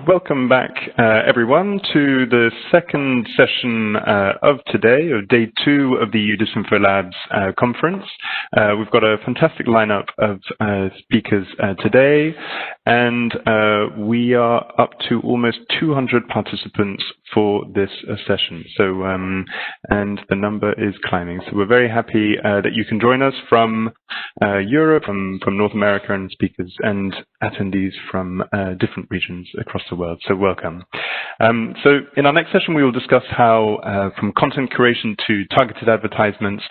Welcome back, everyone, to the second session of today, of day 2 of the DisinfoLabs conference. We've got a fantastic lineup of speakers today, and we are up to almost 200 participants for this session. So, and the number is climbing. So we're very happy that you can join us from Europe, from North America, and speakers and attendees from different regions across the world. So welcome. So in our next session, we will discuss how from content curation to targeted advertisements,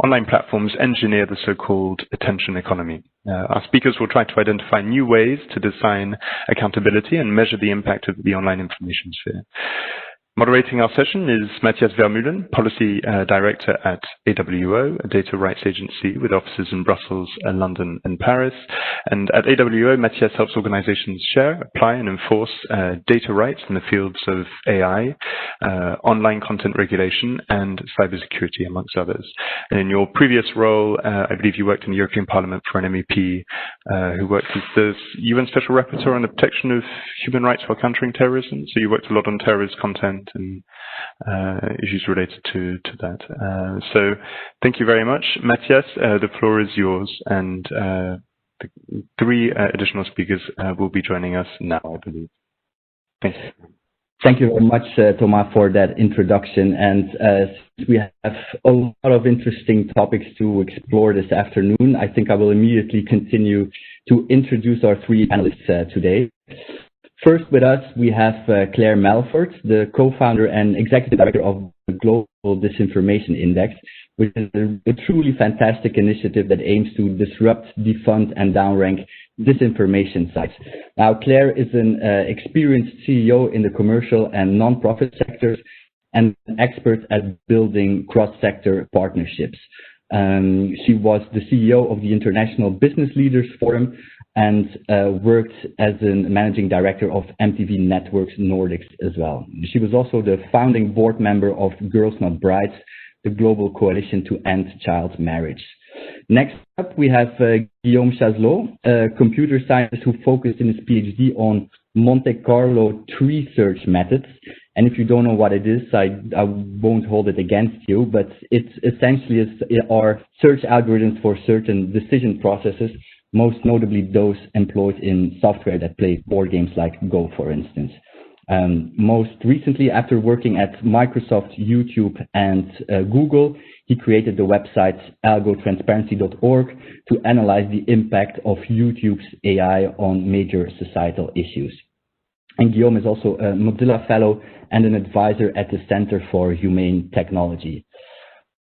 online platforms engineer the so-called attention economy. Our speakers will try to identify new ways to design accountability and measure the impact of the online information sphere. Moderating our session is Matthias Vermeulen, Policy Director at AWO, a data rights agency with offices in Brussels, London, and Paris. And at AWO, Matthias helps organizations share, apply, and enforce data rights in the fields of AI, online content regulation, and cybersecurity, amongst others. And in your previous role, I believe you worked in the European Parliament for an MEP who worked as the UN Special Rapporteur on the protection of human rights while countering terrorism. So you worked a lot on terrorist content and issues related to that. So thank you very much. Matthias, the floor is yours, and the 3 additional speakers will be joining us now, I believe. Thank you. Thank you very much, Thomas, for that introduction. And we have a lot of interesting topics to explore this afternoon. I think I will immediately continue to introduce our 3 panelists today. First with us, we have Clare Melford, the co-founder and executive director of the Global Disinformation Index, which is a truly fantastic initiative that aims to disrupt, defund, and downrank disinformation sites. Now, Clare is an experienced CEO in the commercial and non-profit sectors and an expert at building cross-sector partnerships. She was the CEO of the International Business Leaders Forum and worked as a managing director of MTV Networks Nordics as well. She was also the founding board member of Girls Not Brides, the global coalition to end child marriage. Next up, we have Guillaume Chazlow, a computer scientist who focused in his PhD on Monte Carlo tree search methods. And if you don't know what it is, I won't hold it against you, but it's essentially are search algorithms for certain decision processes, most notably those employed in software that plays board games like Go, for instance. Most recently, after working at Microsoft, YouTube, and Google, he created the website Algotransparency.org to analyze the impact of YouTube's AI on major societal issues. And Guillaume is also a Mozilla Fellow and an advisor at the Center for Humane Technology.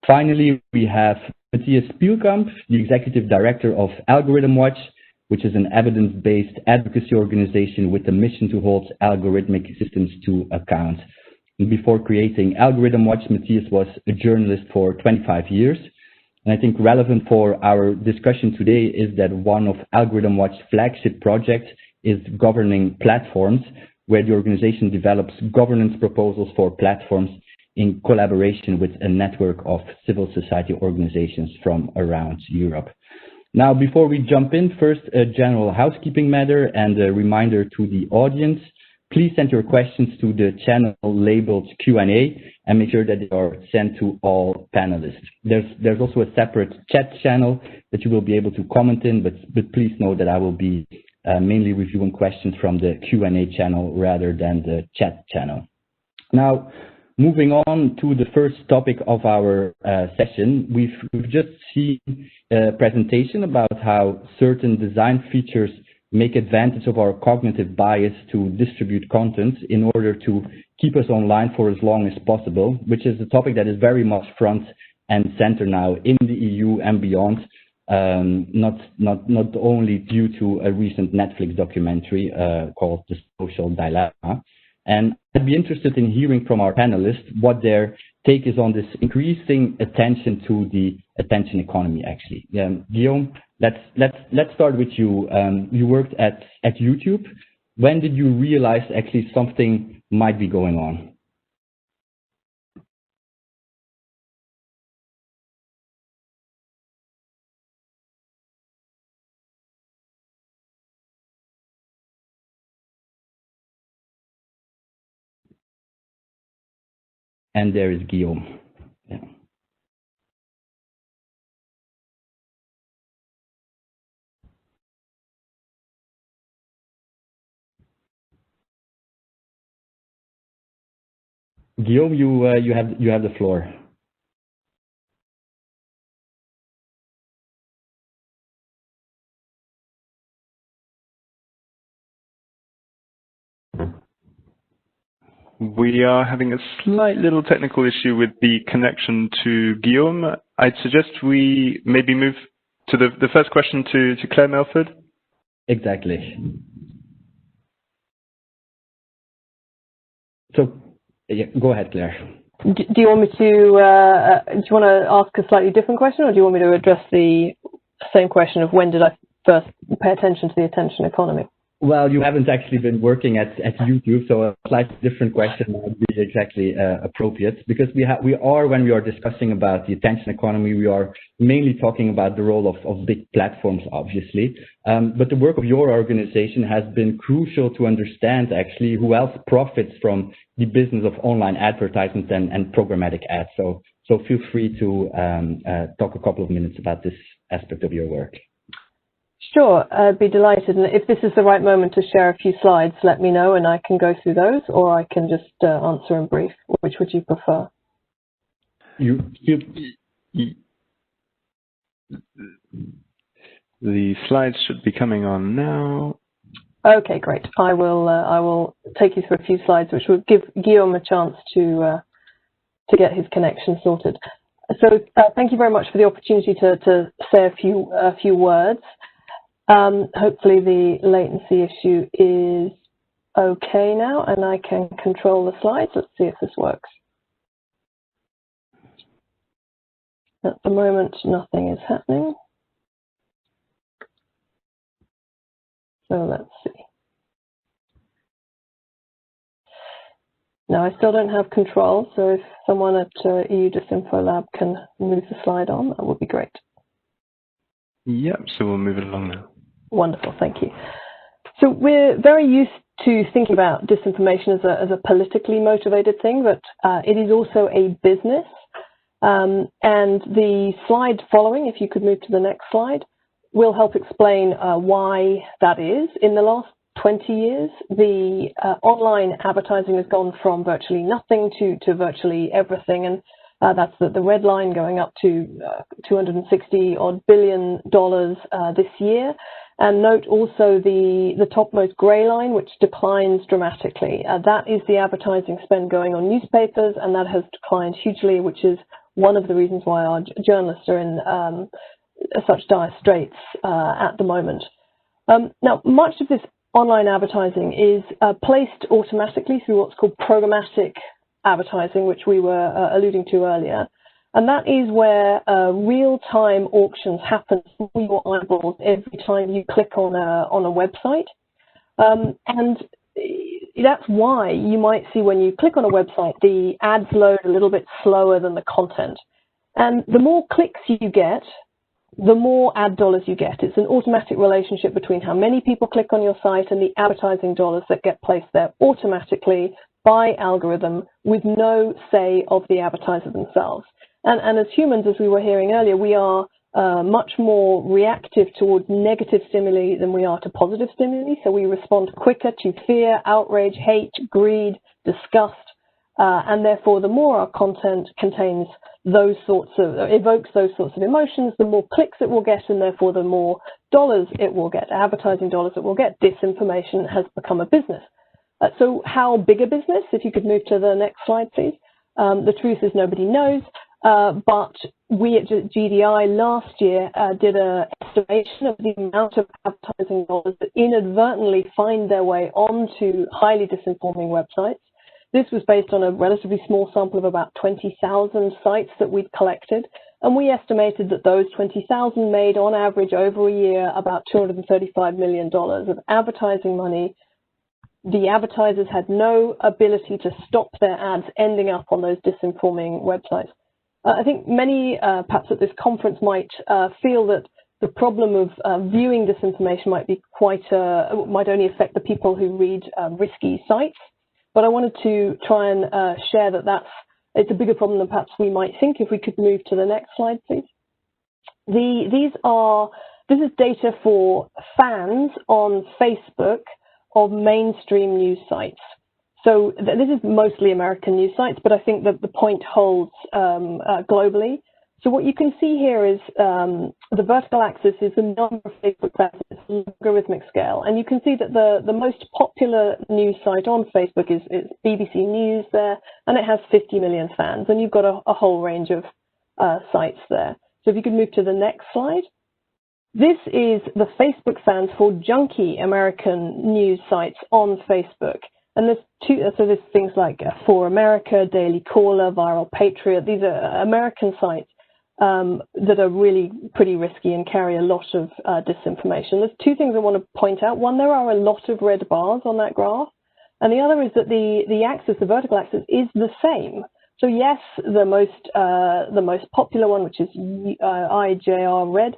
Finally, we have Matthias Spielkamp, the executive director of Algorithm Watch, which is an evidence-based advocacy organization with the mission to hold algorithmic systems to account. And before creating Algorithm Watch, Matthias was a journalist for 25 years. And I think relevant for our discussion today is that one of Algorithm Watch's flagship projects is governing platforms, where the organization develops governance proposals for platforms in collaboration with a network of civil society organizations from around Europe. Now, before we jump in, first a general housekeeping matter and a reminder to the audience. Please send your questions to the channel labeled Q&A and make sure that they are sent to all panelists. There's also a separate chat channel that you will be able to comment in, but please know that I will be mainly reviewing questions from the Q&A channel rather than the chat channel. Now, moving on to the first topic of our session, we've just seen a presentation about how certain design features make advantage of our cognitive bias to distribute content in order to keep us online for as long as possible, which is a topic that is very much front and center now in the EU and beyond, not only due to a recent Netflix documentary called The Social Dilemma. And I'd be interested in hearing from our panelists what their take is on this increasing attention to the attention economy, actually. Guillaume, let's start with you. You worked at YouTube. When did you realize actually something might be going on? And there is Guillaume. Yeah. Guillaume, you have the floor. We are having a slight little technical issue with the connection to Guillaume. I'd suggest we maybe move to the first question to Clare Melford. Exactly. So, yeah, go ahead, Claire. Do you want me to? Do you want to ask a slightly different question, or do you want me to address the same question of when did I first pay attention to the attention economy? Well, you haven't actually been working at YouTube, so a slightly different question might be exactly appropriate, because we are, when we are discussing about the attention economy, we are mainly talking about the role of big platforms, obviously. But the work of your organization has been crucial to understand actually who else profits from the business of online advertisements and programmatic ads. So feel free to talk a couple of minutes about this aspect of your work. Sure, I'd be delighted. And if this is the right moment to share a few slides, let me know and I can go through those, or I can just answer in brief. Which would you prefer? The slides should be coming on now. Okay, great. I will take you through a few slides, which will give Guillaume a chance to get his connection sorted. So thank you very much for the opportunity to say a few words. Hopefully the latency issue is okay now and I can control the slides. Let's see if this works. At the moment, nothing is happening. So let's see. Now I still don't have control, so if someone at EU DisinfoLab can move the slide on, that would be great. Yep, so we'll move it along now. Wonderful, thank you. So we're very used to thinking about disinformation as a politically motivated thing, but it is also a business. And the slide following, if you could move to the next slide, will help explain why that is. In the last 20 years, the online advertising has gone from virtually nothing to virtually everything. And that's the red line going up to $260 billion this year. And note also the topmost grey line, which declines dramatically. That is the advertising spend going on newspapers, and that has declined hugely, which is one of the reasons why our journalists are in such dire straits at the moment. Now, much of this online advertising is placed automatically through what's called programmatic advertising, which we were alluding to earlier. And that is where real-time auctions happen for your eyeballs every time you click on a website. And that's why you might see when you click on a website, the ads load a little bit slower than the content. And the more clicks you get, the more ad dollars you get. It's an automatic relationship between how many people click on your site and the advertising dollars that get placed there automatically by algorithm with no say of the advertiser themselves. And as humans, as we were hearing earlier, we are much more reactive towards negative stimuli than we are to positive stimuli. So we respond quicker to fear, outrage, hate, greed, disgust, and therefore the more our content contains those sorts of, evokes those sorts of emotions, the more clicks it will get, and therefore the more dollars it will get, advertising dollars it will get. Disinformation has become a business. So how big a business? If you could move to the next slide, please. The truth is nobody knows. But we at GDI last year did an estimation of the amount of advertising dollars that inadvertently find their way onto highly disinforming websites. This was based on a relatively small sample of about 20,000 sites that we'd collected. And we estimated that those 20,000 made on average over a year about $235 million of advertising money. The advertisers had no ability to stop their ads ending up on those disinforming websites. I think many, perhaps at this conference, might feel that the problem of viewing disinformation might be might only affect the people who read risky sites. But I wanted to try and share that that's it's a bigger problem than perhaps we might think. If we could move to the next slide, please. This is data for fans on Facebook of mainstream news sites. So this is mostly American news sites, but I think that the point holds globally. So what you can see here is the vertical axis is the number of Facebook fans, it's a logarithmic scale. And you can see that the most popular news site on Facebook is BBC News there, and it has 50 million fans. And you've got a whole range of sites there. So if you could move to the next slide. This is the Facebook fans for junky American news sites on Facebook. And there's things like For America, Daily Caller, Viral Patriot. These are American sites that are really pretty risky and carry a lot of disinformation. There's two things I want to point out. One, there are a lot of red bars on that graph. And the other is that the axis, the vertical axis, is the same. So yes, the most popular one, which is IJR red,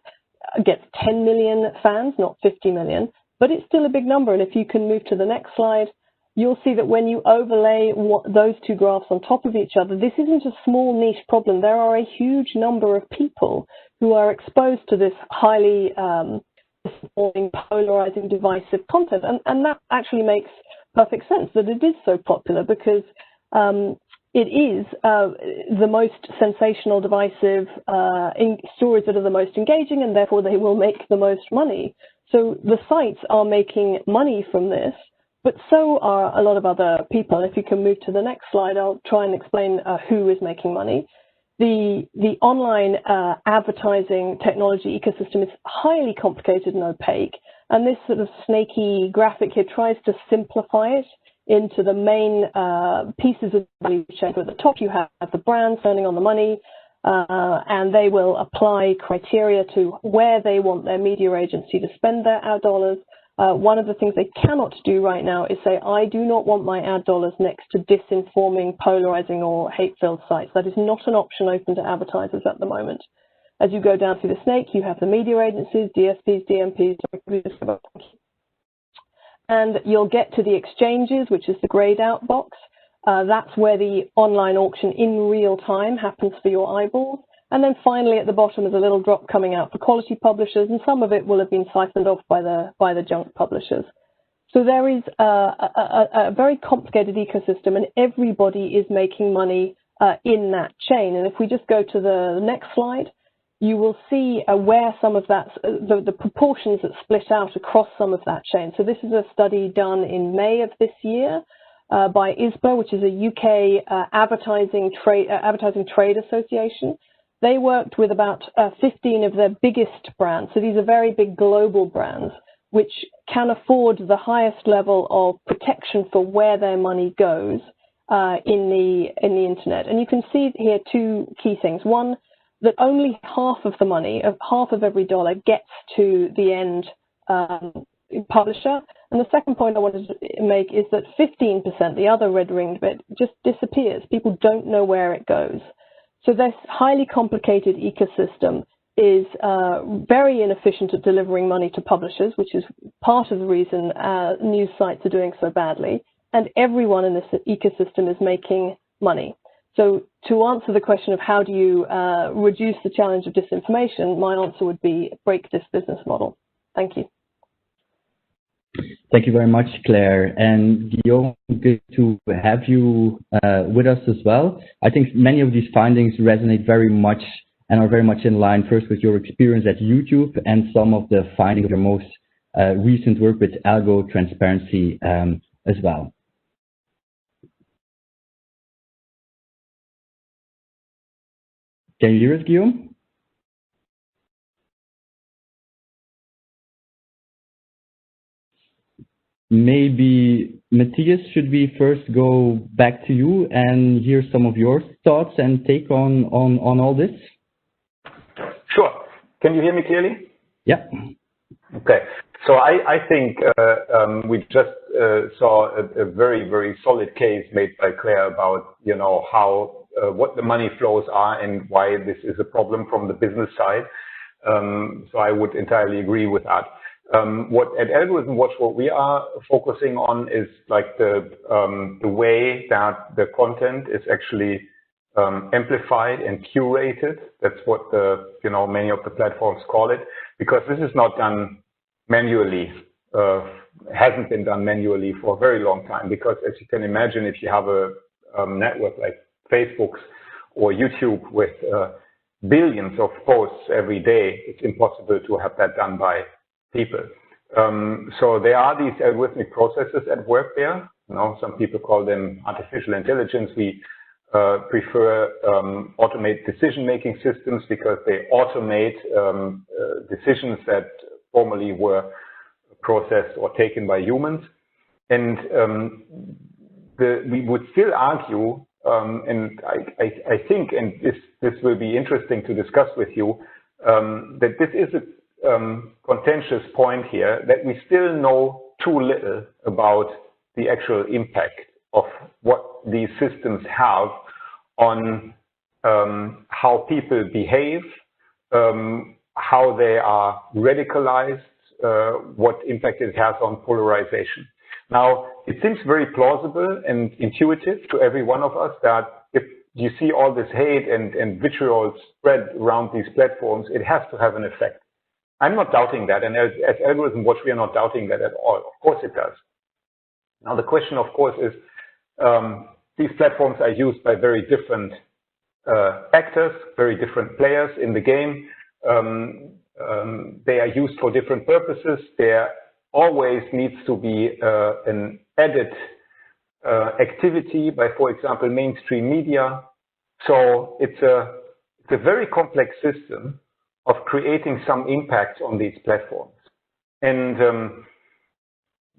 gets 10 million fans, not 50 million, but it's still a big number. And if you can move to the next slide, you'll see that when you overlay those two graphs on top of each other, this isn't a small niche problem. There are a huge number of people who are exposed to this highly polarizing, divisive content. And that actually makes perfect sense that it is so popular, because it is the most sensational, divisive stories that are the most engaging, and therefore they will make the most money. So the sites are making money from this, but so are a lot of other people. If you can move to the next slide, I'll try and explain who is making money. The online advertising technology ecosystem is highly complicated and opaque, and this sort of snaky graphic here tries to simplify it into the main pieces of the value chain. At the top, you have the brands earning on the money, and they will apply criteria to where they want their media agency to spend their ad dollars. One of the things they cannot do right now is say, I do not want my ad dollars next to disinforming, polarizing, or hate-filled sites. That is not an option open to advertisers at the moment. As you go down through the snake, you have the media agencies, DSPs, DMPs, and you'll get to the exchanges, which is the grayed out box. That's where the online auction in real time happens for your eyeballs. And then finally at the bottom is a little drop coming out for quality publishers, and some of it will have been siphoned off by the junk publishers. So there is a very complicated ecosystem, and everybody is making money in that chain. And if we just go to the next slide, you will see where some of that, the proportions that split out across some of that chain. So this is a study done in May of this year by ISBA, which is a UK advertising trade association. They worked with about 15 of their biggest brands. So these are very big global brands, which can afford the highest level of protection for where their money goes in the internet. And you can see here two key things. One, that only half of the money, half of every dollar, gets to the end publisher. And the second point I wanted to make is that 15%, the other red ringed bit, just disappears. People don't know where it goes. So this highly complicated ecosystem is very inefficient at delivering money to publishers, which is part of the reason news sites are doing so badly. And everyone in this ecosystem is making money. So to answer the question of how do you reduce the challenge of disinformation, my answer would be break this business model. Thank you. Thank you very much, Claire. And Guillaume, good to have you with us as well. I think many of these findings resonate very much and are very much in line, first with your experience at YouTube and some of the findings of your most recent work with Algotransparency as well. Can you hear us, Guillaume? Maybe Matthias, should we first go back to you and hear some of your thoughts and take on all this? Sure. Can you hear me clearly? Yeah. Okay. So I think we just saw a very, very solid case made by Clare about, you know, how what the money flows are and why this is a problem from the business side. So I would entirely agree with that. What at Algorithm Watch, what we are focusing on is like the way that the content is actually amplified and curated. That's what the, many of the platforms call it, because this is not done manually, hasn't been done manually for a very long time, because as you can imagine, if you have a network like Facebook's or YouTube with billions of posts every day, it's impossible to have that done by people. So there are these algorithmic processes at work there. Some people call them artificial intelligence. We prefer automate decision-making systems because they automate decisions that formerly were processed or taken by humans. And we would still argue, and I think, and this will be interesting to discuss with you, that this is a contentious point here, that we still know too little about the actual impact of what these systems have on how people behave, how they are radicalized, what impact it has on polarization. Now, it seems very plausible and intuitive to every one of us that if you see all this hate and vitriol spread around these platforms, it has to have an effect. I'm not doubting that, and as Algorithm Watch, we are not doubting that at all. Of course it does. Now, the question, of course, is these platforms are used by very different actors, very different players in the game. They are used for different purposes. There always needs to be an added activity by, for example, mainstream media. So it's a very complex system of creating some impact on these platforms. And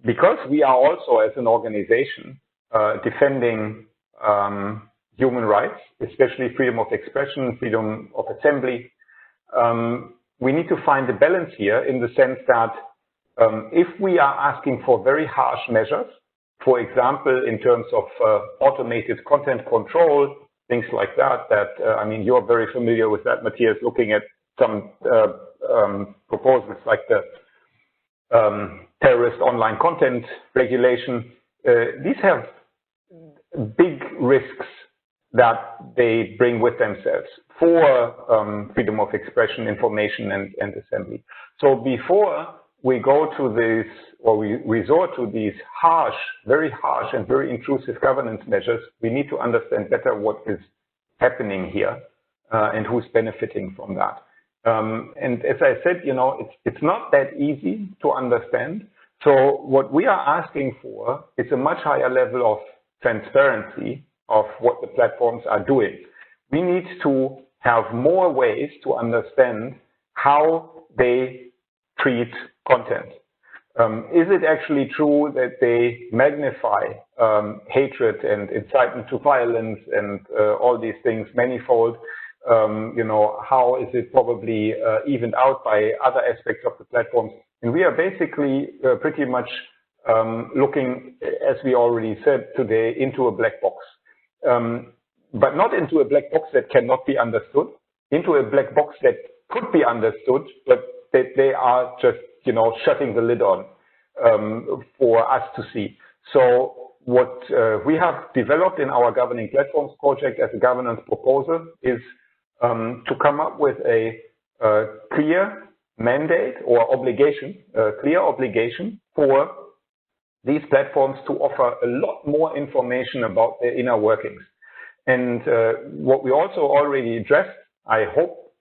because we are also, as an organization, defending human rights, especially freedom of expression, freedom of assembly, we need to find a balance here in the sense that if we are asking for very harsh measures, for example, in terms of automated content control, things like that, I mean, you're very familiar with that, Matthias, looking at some proposals like the terrorist online content regulation. These have big risks that they bring with themselves for freedom of expression, information, and assembly. So before we go to this, or we resort to these very harsh and very intrusive governance measures, we need to understand better what is happening here and who's benefiting from that. And as I said, it's not that easy to understand. So what we are asking for is a much higher level of transparency of what the platforms are doing. We need to have more ways to understand how they treat content. Is it actually true that they magnify hatred and incitement to violence and all these things manifold? How is it probably evened out by other aspects of the platforms? And we are basically pretty much looking, as we already said today, into a black box. But not into a black box that cannot be understood, into a black box that could be understood, but that they are just, shutting the lid on for us to see. So what we have developed in our Governing Platforms project as a governance proposal is to come up with a clear mandate or obligation, clear obligation for these platforms to offer a lot more information about their inner workings. And what we also already addressed, I hope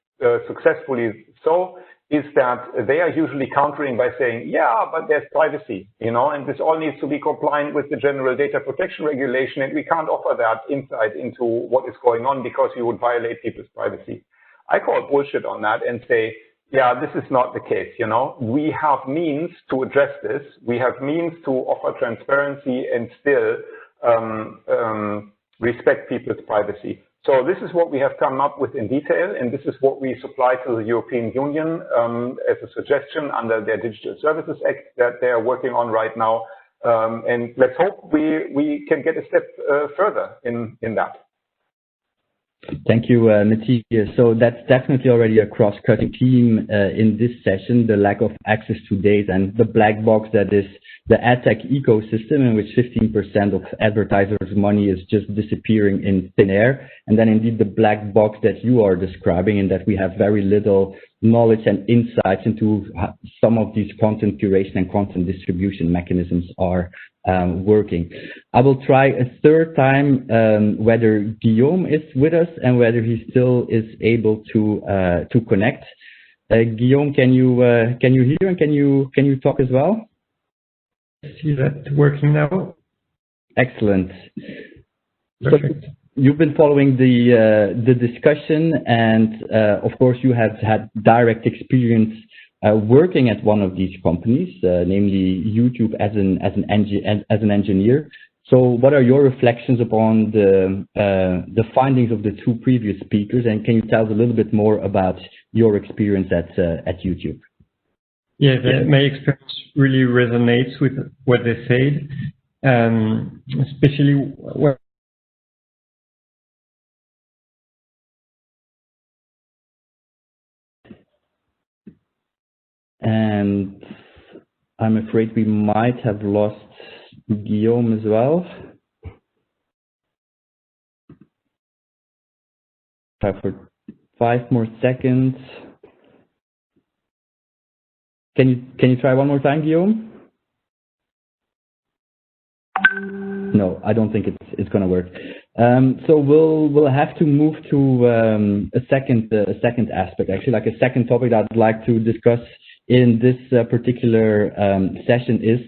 successfully so, is that they are usually countering by saying, yeah, but there's privacy, and this all needs to be compliant with the General Data Protection Regulation, and we can't offer that insight into what is going on because you would violate people's privacy. I call bullshit on that and say, yeah, this is not the case, We have means to address this. We have means to offer transparency and still respect people's privacy. So this is what we have come up with in detail, and this is what we supply to the European Union as a suggestion under their Digital Services Act that they are working on right now. And let's hope we can get a step further in that. Thank you, Matthias. So that's definitely already a cross-cutting theme in this session, the lack of access to data and the black box that is the ad tech ecosystem, in which 15% of advertisers' money is just disappearing in thin air. And then indeed the black box that you are describing, and that we have very little knowledge and insights into how some of these content curation and content distribution mechanisms are working. I will try a third time whether Guillaume is with us and whether he still is able to connect. Guillaume, can you hear and can you talk as well? See that working now? Excellent. Perfect. So you've been following the discussion, and of course you have had direct experience working at one of these companies, namely YouTube, as an engineer. So what are your reflections upon the findings of the two previous speakers, and can you tell us a little bit more about your experience at YouTube? Yeah, my experience really resonates with what they said, especially when and I'm afraid we might have lost Guillaume as well. Try for 5 more seconds. Can you try one more time, Guillaume? No, I don't think it's going to work. So we'll have to move to a second aspect, actually, like a second topic that I'd like to discuss in this particular session is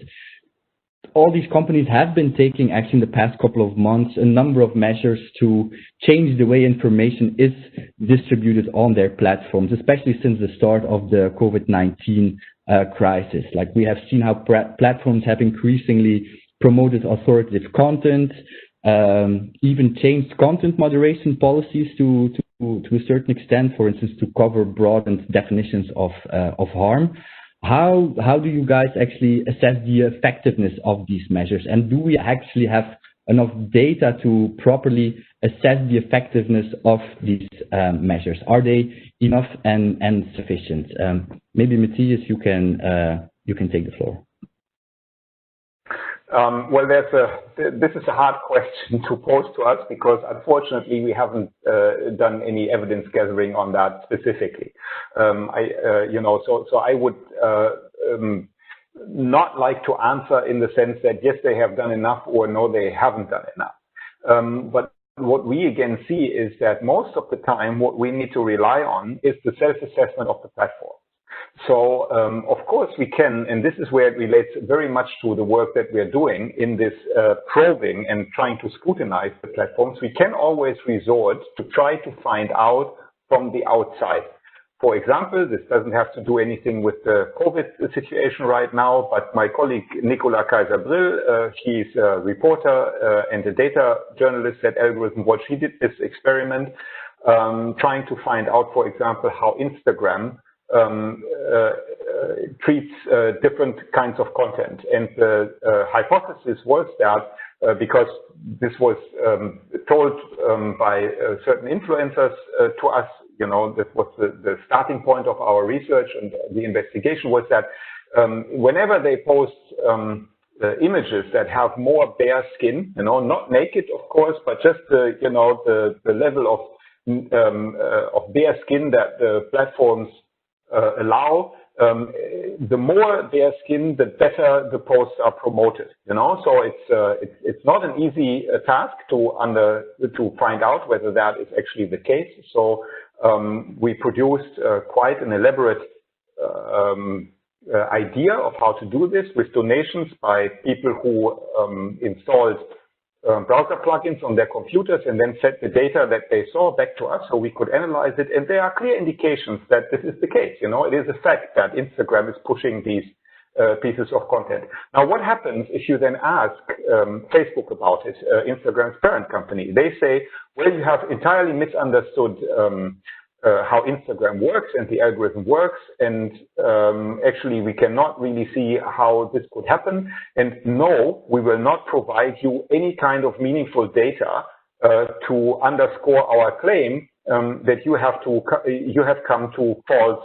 all these companies have been taking actually in the past couple of months a number of measures to change the way information is distributed on their platforms, especially since the start of the COVID-19 crisis. Like we have seen how platforms have increasingly promoted authoritative content, even changed content moderation policies to a certain extent, for instance, to cover broadened definitions of harm. How do you guys actually assess the effectiveness of these measures? And do we actually have enough data to properly assess the effectiveness of these measures? Are they enough and sufficient? Maybe Matthias, you can take the floor. Well, this is a hard question to pose to us because unfortunately we haven't done any evidence gathering on that specifically. So I would not like to answer in the sense that yes, they have done enough or no, they haven't done enough. But what we again see is that most of the time what we need to rely on is the self-assessment of the platform. So, of course, we can, and this is where it relates very much to the work that we are doing in this probing and trying to scrutinize the platforms. We can always resort to try to find out from the outside. For example, this doesn't have to do anything with the COVID situation right now, but my colleague Nicolas Kaiser-Brill, he's a reporter and a data journalist at Algorithm Watch. He did this experiment trying to find out, for example, how Instagram treats different kinds of content. And the hypothesis was that because this was told by certain influencers to us, that was the starting point of our research and the investigation was that whenever they post images that have more bare skin, not naked, of course, but just the level of bare skin that the platforms allow, the more bare skin, the better the posts are promoted. So it's not an easy task to find out whether that is actually the case. So we produced quite an elaborate idea of how to do this with donations by people who installed browser plugins on their computers and then sent the data that they saw back to us so we could analyze it. And there are clear indications that this is the case. It is a fact that Instagram is pushing these pieces of content. Now, what happens if you then ask Facebook about it, Instagram's parent company? They say, well, you have entirely misunderstood how Instagram works and the algorithm works, and actually we cannot really see how this could happen. And no, we will not provide you any kind of meaningful data to underscore our claim that you have come to false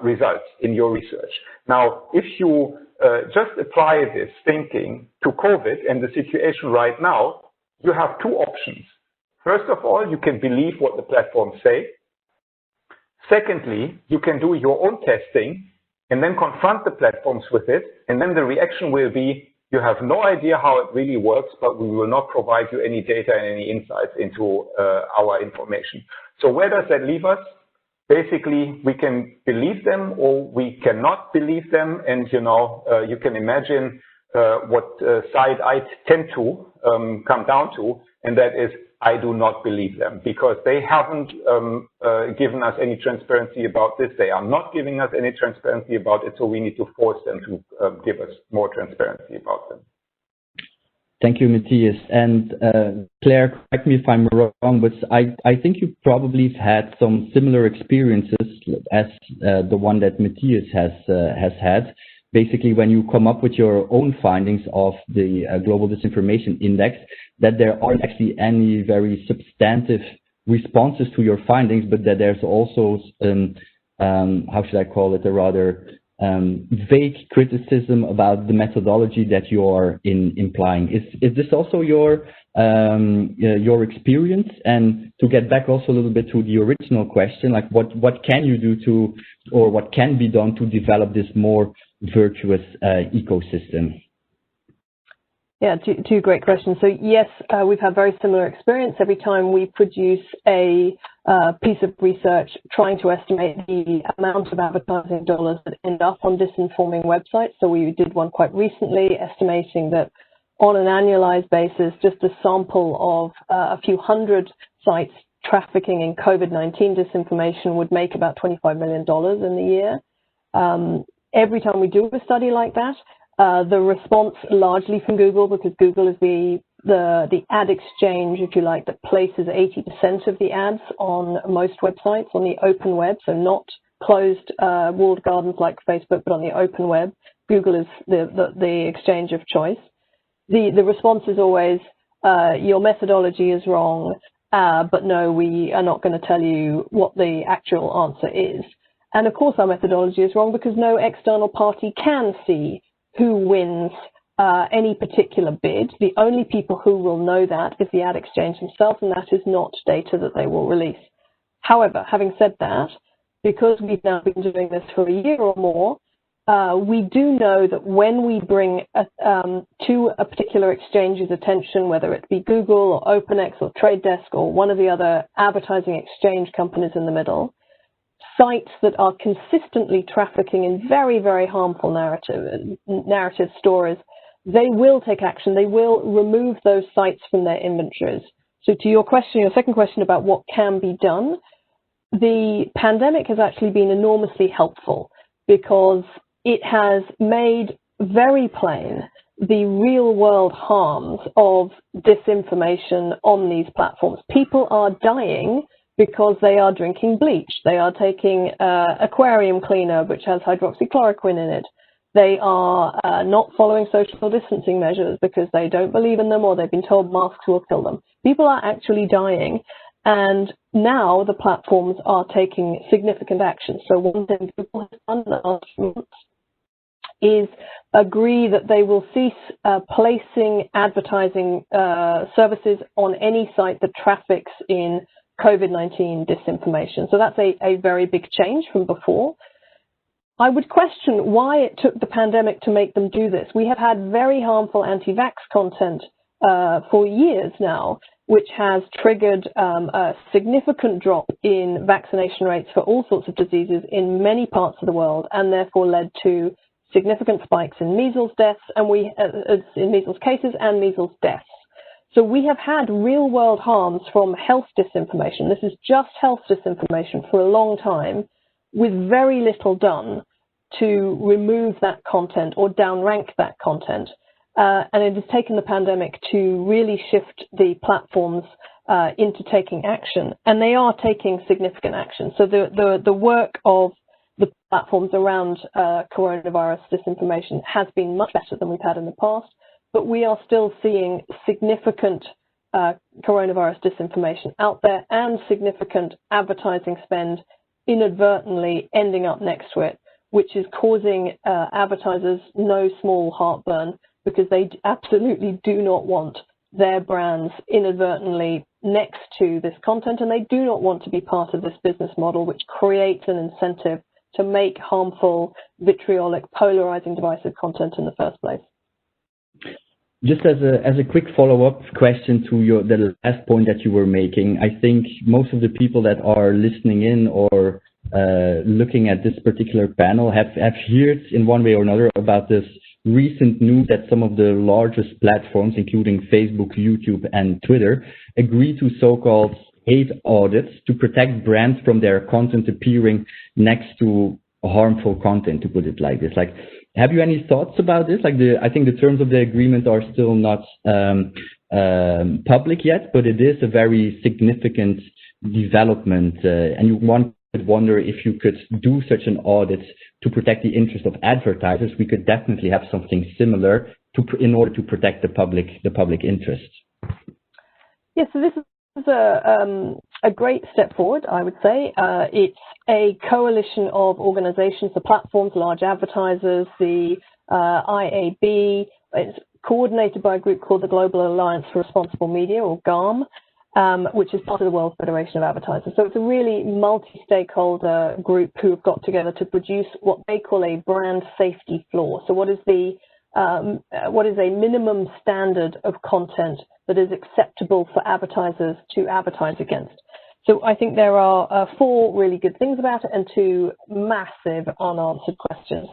results in your research. Now, if you just apply this thinking to COVID and the situation right now, you have two options. First of all, you can believe what the platforms say. Secondly, you can do your own testing and then confront the platforms with it. And then the reaction will be, you have no idea how it really works, but we will not provide you any data and any insights into our information. So where does that leave us? Basically, we can believe them or we cannot believe them. And, you can imagine what side I tend to come down to, and that is I do not believe them, because they haven't given us any transparency about this. They are not giving us any transparency about it, so we need to force them to give us more transparency about them. Thank you, Matthias. And Claire, correct me if I'm wrong, but I think you probably had some similar experiences as the one that Matthias has had. Basically, when you come up with your own findings of the Global Disinformation Index, that there aren't actually any very substantive responses to your findings, but that there's also, how should I call it, a rather vague criticism about the methodology that you're implying. Is this also your experience? And to get back also a little bit to the original question, like what can you do to, or what can be done to develop this more virtuous ecosystem? Yeah, two great questions. So yes, we've had very similar experience. Every time we produce a piece of research trying to estimate the amount of advertising dollars that end up on disinforming websites. So we did one quite recently, estimating that on an annualized basis, just a sample of a few hundred sites trafficking in COVID-19 disinformation would make about $25 million in the year. Every time we do a study like that, the response largely from Google, because Google is the ad exchange, if you like, that places 80% of the ads on most websites on the open web, so not closed walled gardens like Facebook, but on the open web. Google is the exchange of choice. The response is always, your methodology is wrong, but no, we are not going to tell you what the actual answer is. And of course our methodology is wrong because no external party can see who wins any particular bid. The only people who will know that is the ad exchange themselves, and that is not data that they will release. However, having said that, because we've now been doing this for a year or more, we do know that when we bring to a particular exchange's attention, whether it be Google or OpenX or Trade Desk or one of the other advertising exchange companies in the middle, sites that are consistently trafficking in very, very harmful narrative stories, they will take action. They will remove those sites from their inventories. So to your question, your second question about what can be done, the pandemic has actually been enormously helpful because it has made very plain the real world harms of disinformation on these platforms. People are dying because they are drinking bleach. They are taking aquarium cleaner, which has hydroxychloroquine in it. They are not following social distancing measures because they don't believe in them or they've been told masks will kill them. People are actually dying. And now the platforms are taking significant action. So one thing Google has done in the last few months is agree that they will cease placing advertising services on any site that traffics in COVID-19 disinformation. So that's a very big change from before. I would question why it took the pandemic to make them do this. We have had very harmful anti-vax content for years now, which has triggered a significant drop in vaccination rates for all sorts of diseases in many parts of the world, and therefore led to significant spikes in measles deaths, and in measles cases and measles deaths. So we have had real world harms from health disinformation. This is just health disinformation for a long time, with very little done to remove that content or downrank that content. And it has taken the pandemic to really shift the platforms into taking action. And they are taking significant action. So the work of the platforms around coronavirus disinformation has been much better than we've had in the past. But we are still seeing significant coronavirus disinformation out there and significant advertising spend inadvertently ending up next to it, which is causing advertisers no small heartburn because they absolutely do not want their brands inadvertently next to this content, and they do not want to be part of this business model which creates an incentive to make harmful, vitriolic, polarizing, divisive content in the first place. Just as a quick follow-up question to the last point that you were making, I think most of the people that are listening in or looking at this particular panel have heard in one way or another about this recent news that some of the largest platforms, including Facebook, YouTube, and Twitter, agree to so-called hate audits to protect brands from their content appearing next to harmful content, to put it like this. Like, have you any thoughts about this? Like, I think the terms of the agreement are still not public yet, but it is a very significant development, and you could wonder if you could do such an audit to protect the interest of advertisers. We could definitely have something similar in order to protect the public interest. Yes, so this is a great step forward, I would say. It's a coalition of organizations, the platforms, large advertisers, the IAB. It's coordinated by a group called the Global Alliance for Responsible Media, or GARM, which is part of the World Federation of Advertisers. So it's a really multi-stakeholder group who have got together to produce what they call a brand safety floor. So what is a minimum standard of content that is acceptable for advertisers to advertise against? So I think there are 4 really good things about it and 2 massive unanswered questions.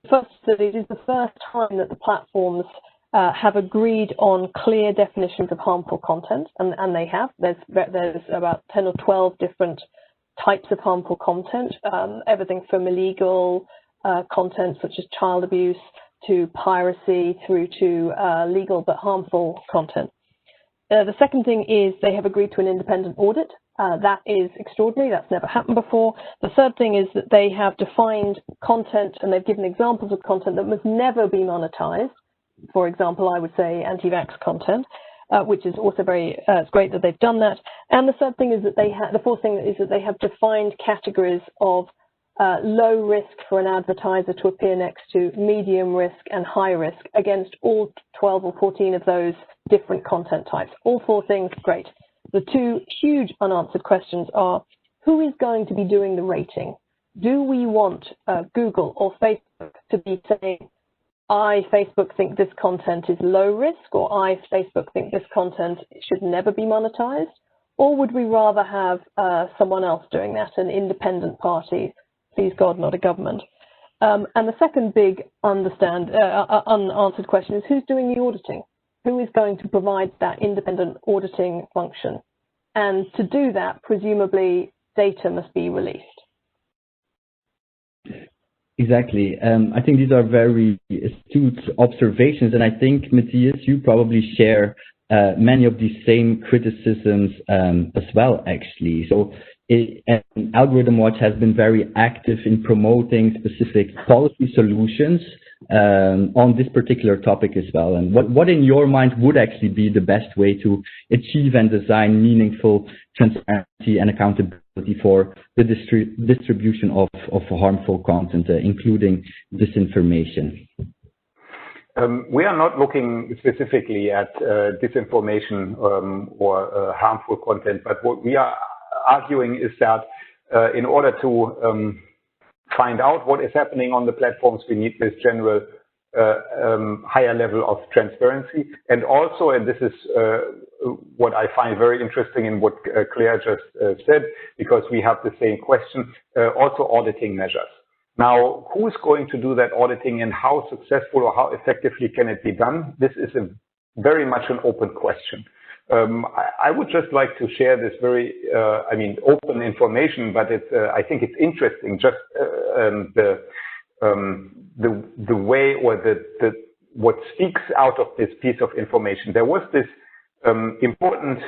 First, that it is the first time that the platforms have agreed on clear definitions of harmful content, and they have. There's about 10 or 12 different types of harmful content, everything from illegal content such as child abuse to piracy through to legal but harmful content. The second thing is they have agreed to an independent audit. That is extraordinary. That's never happened before. The third thing is that they have defined content, and they've given examples of content that must never be monetized. For example, I would say anti-vax content, which is also it's great that they've done that. And the third thing is that the fourth thing is that they have defined categories of low risk for an advertiser to appear next to, medium risk, and high risk against all 12 or 14 of those different content types. All 4 things, great. The 2 huge unanswered questions are, who is going to be doing the rating? Do we want Google or Facebook to be saying, I, Facebook, think this content is low risk, or I, Facebook, think this content should never be monetized? Or would we rather have someone else doing that, an independent party? Please God, not a government. And the second big unanswered question is, who's doing the auditing? Who is going to provide that independent auditing function? And to do that, presumably, data must be released. Exactly. I think these are very astute observations, and I think, Matthias, you probably share many of these same criticisms as well, actually. So Algorithm Watch has been very active in promoting specific policy solutions on this particular topic as well. And what in your mind would actually be the best way to achieve and design meaningful transparency and accountability for the distribution of harmful content, including disinformation? We are not looking specifically at disinformation or harmful content, but what we are arguing is that in order to find out what is happening on the platforms, we need this general higher level of transparency. And also, and this is what I find very interesting in what Claire just said, because we have the same question, also auditing measures. Now, who's going to do that auditing, and how successful or how effectively can it be done? This is very much an open question. I would just like to share this very, open information, but I think it's interesting, just the way or what speaks out of this piece of information. There was this important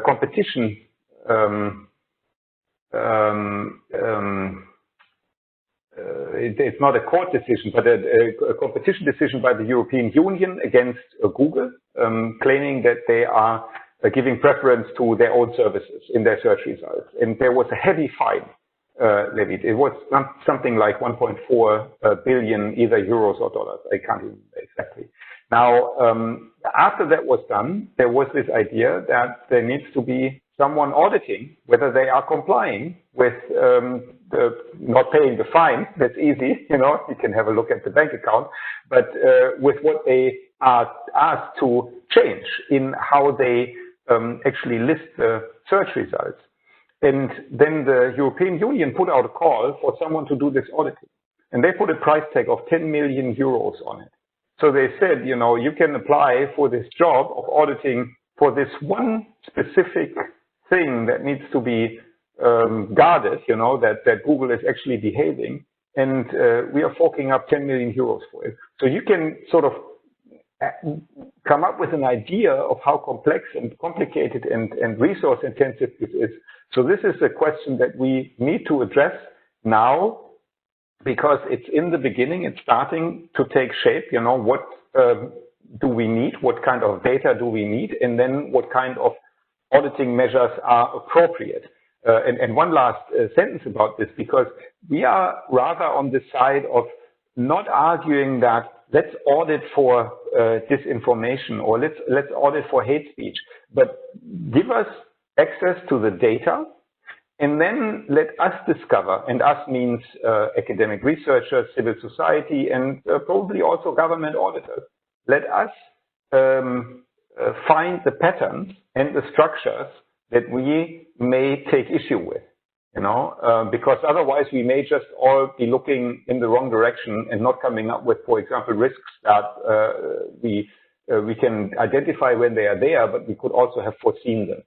competition it's not a court decision, but a competition decision by the European Union against Google, claiming that they are giving preference to their own services in their search results. And there was a heavy fine levied. It was something like 1.4 billion, either euros or dollars. I can't remember exactly. Now, after that was done, there was this idea that there needs to be someone auditing whether they are complying with not paying the fine. That's easy, you know, you can have a look at the bank account, but with what they are asked to change in how they actually list the search results. And then the European Union put out a call for someone to do this auditing. And they put a price tag of 10 million euros on it. So they said, you know, you can apply for this job of auditing for this one specific thing that needs to be guarded, you know, that Google is actually behaving. And we are forking up 10 million euros for it. So you can sort of come up with an idea of how complex and complicated and resource intensive this is. So this is a question that we need to address now, because it's in the beginning, it's starting to take shape. You know, what do we need? What kind of data do we need? And then what kind of auditing measures are appropriate? And one last sentence about this, because we are rather on the side of not arguing that let's audit for disinformation or let's audit for hate speech, but give us access to the data, and then let us discover, and us means academic researchers, civil society, and probably also government auditors. Let us find the patterns and the structures that we may take issue with, you know, because otherwise we may just all be looking in the wrong direction and not coming up with, for example, risks that we can identify when they are there, but we could also have foreseen them.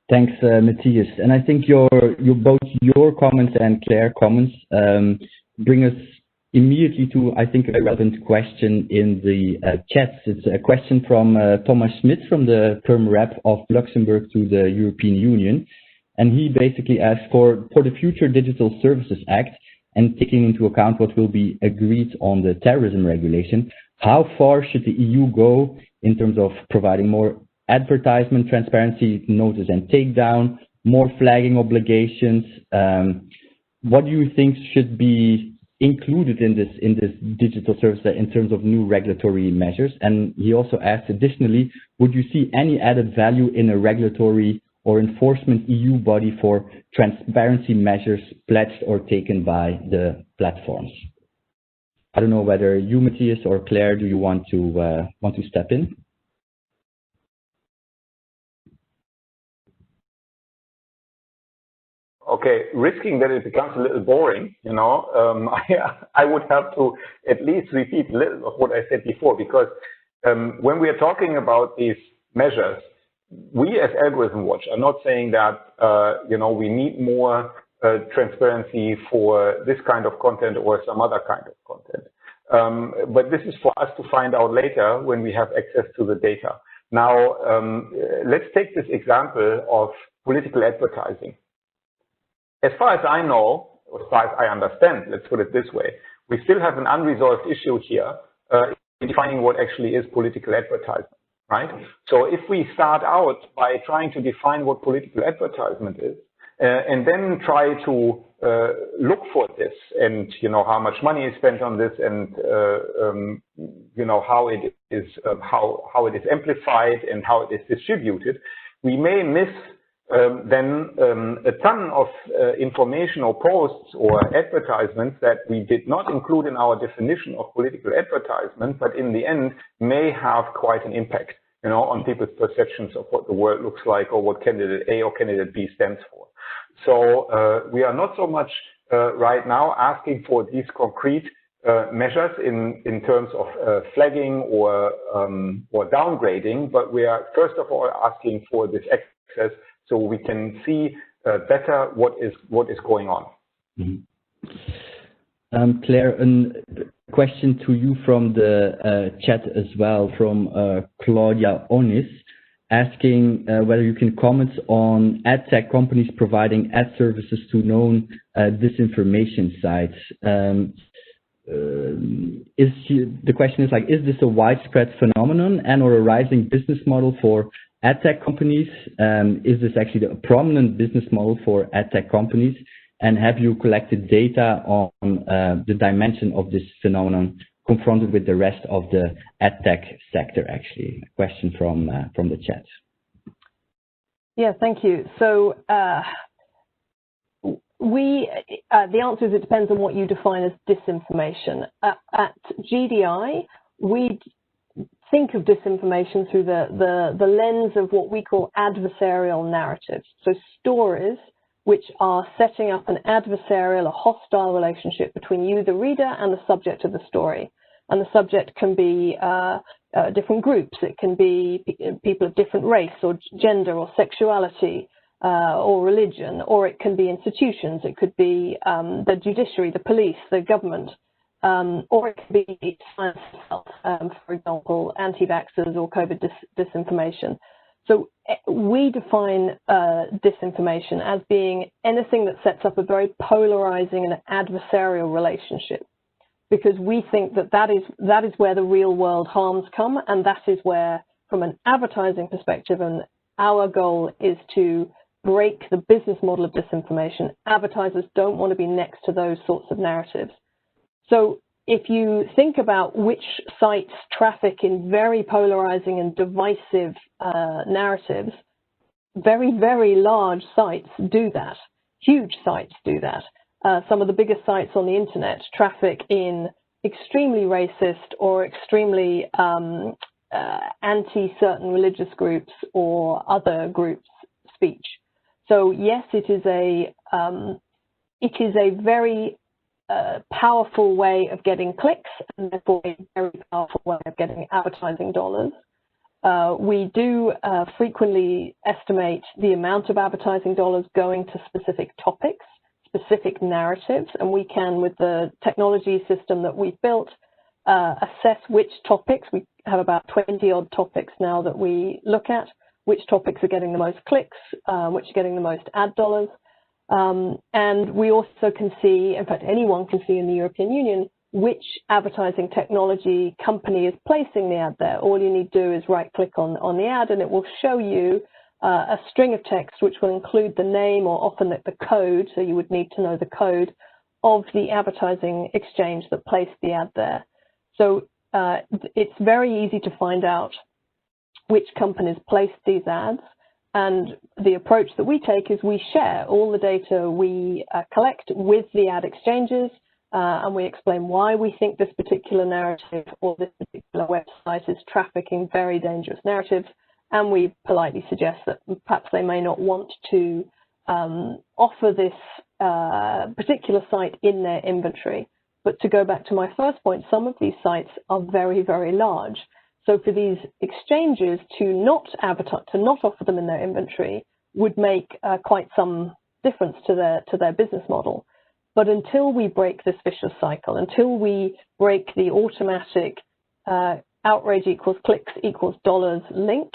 Thanks, Matthias. And I think both your comments and Claire's comments bring us immediately to, I think, a relevant question in the chats. It's a question from Thomas Schmidt from the Perm Rep of Luxembourg to the European Union. And he basically asked for the future Digital Services Act, and taking into account what will be agreed on the terrorism regulation, how far should the EU go in terms of providing more advertisement transparency, notice and takedown, more flagging obligations? What do you think should be included in this digital service in terms of new regulatory measures? And he also asked additionally, would you see any added value in a regulatory or enforcement EU body for transparency measures pledged or taken by the platforms? I don't know whether you, Matthias, or Claire, do you want to step in? Okay, risking that it becomes a little boring, you know, I would have to at least repeat a little of what I said before, because when we are talking about these measures, we as Algorithm Watch are not saying that, you know, we need more transparency for this kind of content or some other kind of content. But this is for us to find out later when we have access to the data. Now, let's take this example of political advertising. As far as I know, as far as I understand, let's put it this way, we still have an unresolved issue here in defining what actually is political advertisement, right? So if we start out by trying to define what political advertisement is, and then try to look for this and, you know, how much money is spent on this and, you know, how it is amplified and how it is distributed, we may miss then a ton of information or posts or advertisements that we did not include in our definition of political advertisement, but in the end may have quite an impact, you know, on people's perceptions of what the world looks like or what candidate A or candidate B stands for. So we are not so much right now asking for these concrete measures in terms of flagging or downgrading, but we are first of all asking for this access so we can see better what is going on. Mm-hmm. Claire, a question to you from the chat as well, from Claudia Onis. asking whether you can comment on ad tech companies providing ad services to known disinformation sites. The question is like, is this a widespread phenomenon and or a rising business model for ad tech companies? Is this actually a prominent business model for ad tech companies? And have you collected data on the dimension of this phenomenon confronted with the rest of the ad tech sector? Actually, a question from the chat. Yeah, thank you. So the answer is it depends on what you define as disinformation. At GDI, we think of disinformation through the lens of what we call adversarial narratives. So stories which are setting up an adversarial, a hostile relationship between you, the reader, and the subject of the story. And the subject can be different groups. It can be people of different race or gender or sexuality or religion, or it can be institutions. It could be the judiciary, the police, the government, or it could be science itself, for example, anti-vaxxers or COVID disinformation. So we define disinformation as being anything that sets up a very polarizing and adversarial relationship, because we think that is where the real world harms come, and that is where, from an advertising perspective, and our goal is to break the business model of disinformation. Advertisers don't want to be next to those sorts of narratives. So if you think about which sites traffic in very polarizing and divisive narratives, very, very large sites do that. Huge sites do that. Some of the biggest sites on the internet traffic in extremely racist or extremely anti-certain religious groups or other groups' speech. So yes, it is a very powerful way of getting clicks, and therefore a very powerful way of getting advertising dollars. We do frequently estimate the amount of advertising dollars going to specific topics, specific narratives, and we can, with the technology system that we've built, assess which topics. We have about 20-odd topics now that we look at, which topics are getting the most clicks, which are getting the most ad dollars. And we also can see, in fact, anyone can see in the European Union, which advertising technology company is placing the ad there. All you need to do is right-click on the ad, and it will show you a string of text which will include the name or often the code, so you would need to know the code of the advertising exchange that placed the ad there. So it's very easy to find out which companies placed these ads. And the approach that we take is we share all the data we collect with the ad exchanges, and we explain why we think this particular narrative or this particular website is trafficking very dangerous narratives. And we politely suggest that perhaps they may not want to offer this particular site in their inventory. But to go back to my first point, some of these sites are very, very large. So for these exchanges to not advertise, to not offer them in their inventory, would make quite some difference to their business model. But until we break this vicious cycle, until we break the automatic outrage equals clicks equals dollars link,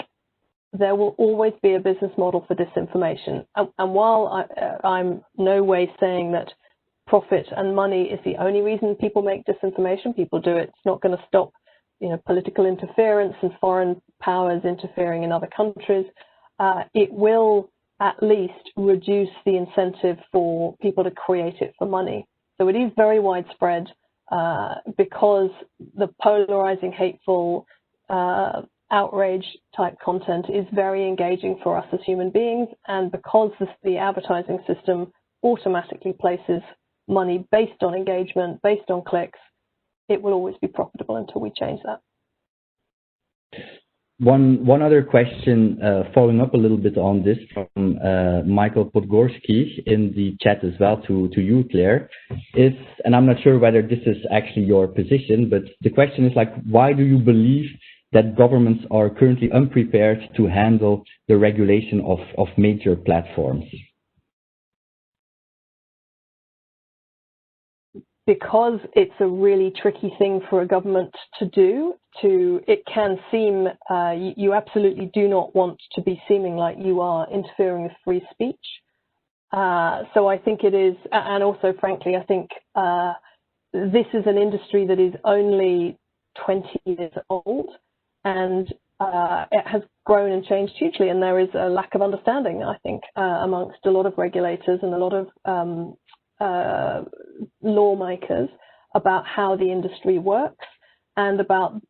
there will always be a business model for disinformation. And while I'm no way saying that profit and money is the only reason people make disinformation, people do it. It's not going to stop, political interference and foreign powers interfering in other countries. It will at least reduce the incentive for people to create it for money. So it is very widespread because the polarizing, hateful, outrage type content is very engaging for us as human beings, and because the advertising system automatically places money based on engagement, based on clicks, it will always be profitable until we change that. One other question, following up a little bit on this, from Michael Podgorski in the chat as well to you, Claire, is, and I'm not sure whether this is actually your position, but the question is like, why do you believe that governments are currently unprepared to handle the regulation of major platforms? because it's a really tricky thing for a government to do, it can seem, you absolutely do not want to be seeming like you are interfering with free speech. So I think it is, and also frankly, I think this is an industry that is only 20 years old, and it has grown and changed hugely, and there is a lack of understanding, I think, amongst a lot of regulators and a lot of lawmakers about how the industry works and about,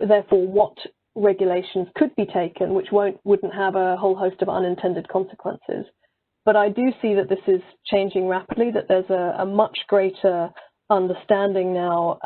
therefore, what regulations could be taken which wouldn't have a whole host of unintended consequences. But I do see that this is changing rapidly, that there's a much greater understanding now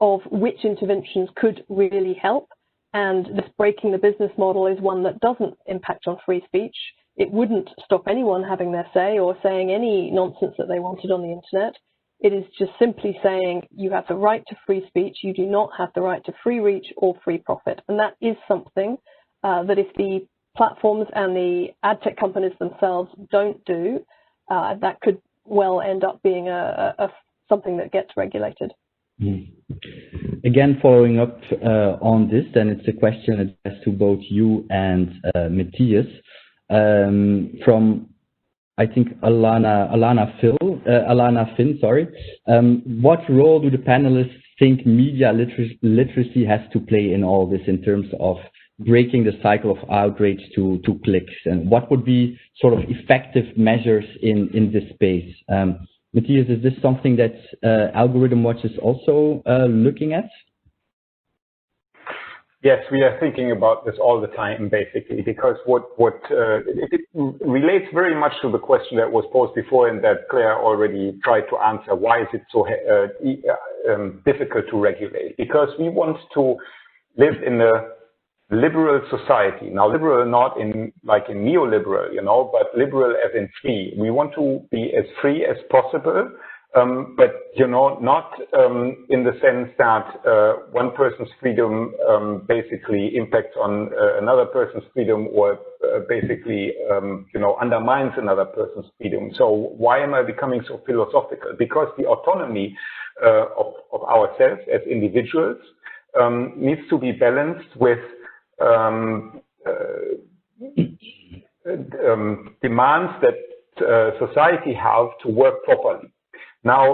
of which interventions could really help. And this breaking the business model is one that doesn't impact on free speech. It wouldn't stop anyone having their say or saying any nonsense that they wanted on the internet. It is just simply saying you have the right to free speech, you do not have the right to free reach or free profit. And that is something that if the platforms and the ad tech companies themselves don't do, that could well end up being something that gets regulated. Again, following up on this, then it's a question addressed to both you and Matthias from, I think, Alana Finn. What role do the panelists think media literacy has to play in all this in terms of breaking the cycle of outrage to clicks? And what would be sort of effective measures in this space? Matthias, is this something that Algorithm Watch is also looking at? Yes, we are thinking about this all the time, basically, because it relates very much to the question that was posed before and that Clare already tried to answer. Why is it so difficult to regulate? Because we want to live in a liberal society. Now, liberal not in like in neoliberal, but liberal as in free. We want to be as free as possible, but not in the sense that one person's freedom basically impacts on another person's freedom, or basically undermines another person's freedom. So why am I becoming so philosophical? Because the autonomy of ourselves as individuals needs to be balanced with demands that society have to work properly. Now,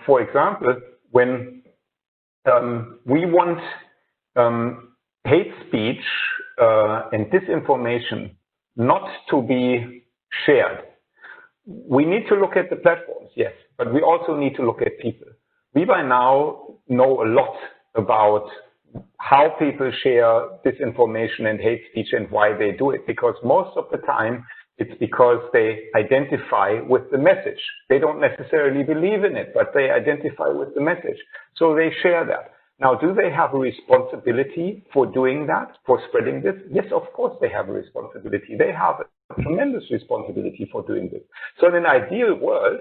for example, when we want hate speech and disinformation not to be shared, we need to look at the platforms, yes, but we also need to look at people. We by now know a lot about how people share disinformation and hate speech and why they do it, because most of the time it's because they identify with the message. They don't necessarily believe in it, but they identify with the message. So they share that. Now, do they have a responsibility for doing that, for spreading this? Yes, of course they have a responsibility. They have a tremendous responsibility for doing this. So in an ideal world,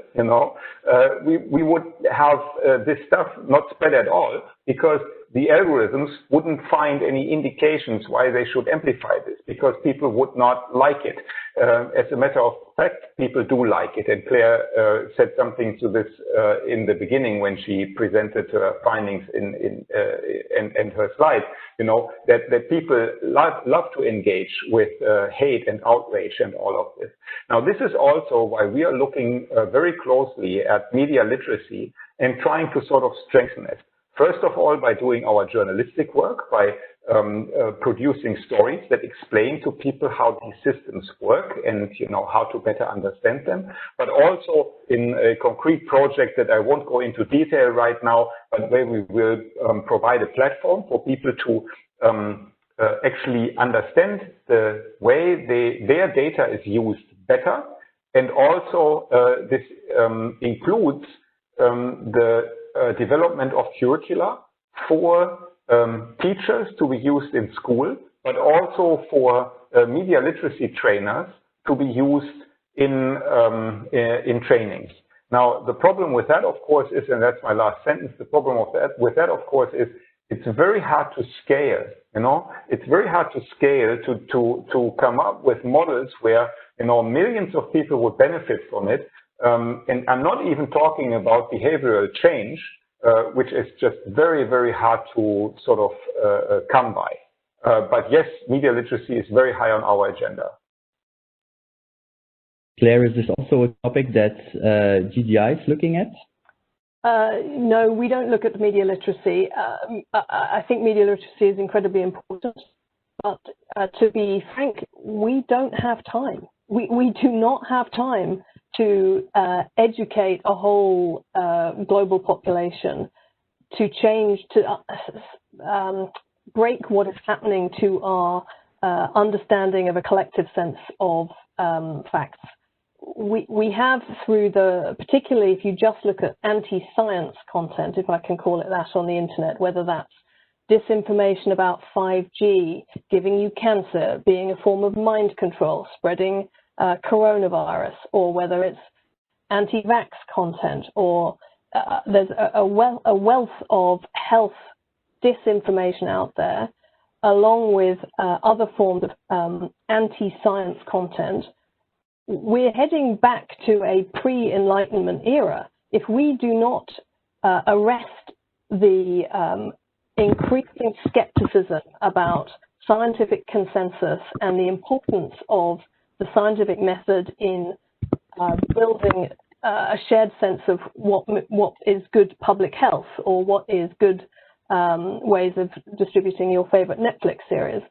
we would have this stuff not spread at all, because the algorithms wouldn't find any indications why they should amplify this, because people would not like it. As a matter of fact, people do like it. And Clare said something to this in the beginning when she presented her findings in her slides, that people love to engage with hate and outrage and all of this. Now, this is also why we are looking very closely at media literacy and trying to sort of strengthen it. First of all, by doing our journalistic work, by producing stories that explain to people how these systems work and how to better understand them, but also in a concrete project that I won't go into detail right now, but where we will provide a platform for people to actually understand the way their data is used better, and also this includes the development of curricula for teachers to be used in school, but also for media literacy trainers to be used in trainings. Now, the problem with that, of course, is, and that's my last sentence, the problem with that, of course, is it's very hard to scale. It's very hard to scale to come up with models where millions of people would benefit from it. And I'm not even talking about behavioral change, which is just very, very hard to sort of come by. But yes, media literacy is very high on our agenda. Claire, is this also a topic that GDI is looking at? No, we don't look at media literacy. I think media literacy is incredibly important, but to be frank, we don't have time. We do not have time to educate a whole global population, to change, to break what is happening to our understanding of a collective sense of facts. We have through particularly if you just look at anti-science content, if I can call it that, on the internet, whether that's disinformation about 5G, giving you cancer, being a form of mind control, spreading coronavirus, or whether it's anti-vax content, or there's a wealth of health disinformation out there, along with other forms of anti-science content. We're heading back to a pre-Enlightenment era. If we do not arrest the increasing skepticism about scientific consensus and the importance of the scientific method in building a shared sense of what is good public health, or what is good ways of distributing your favorite Netflix series,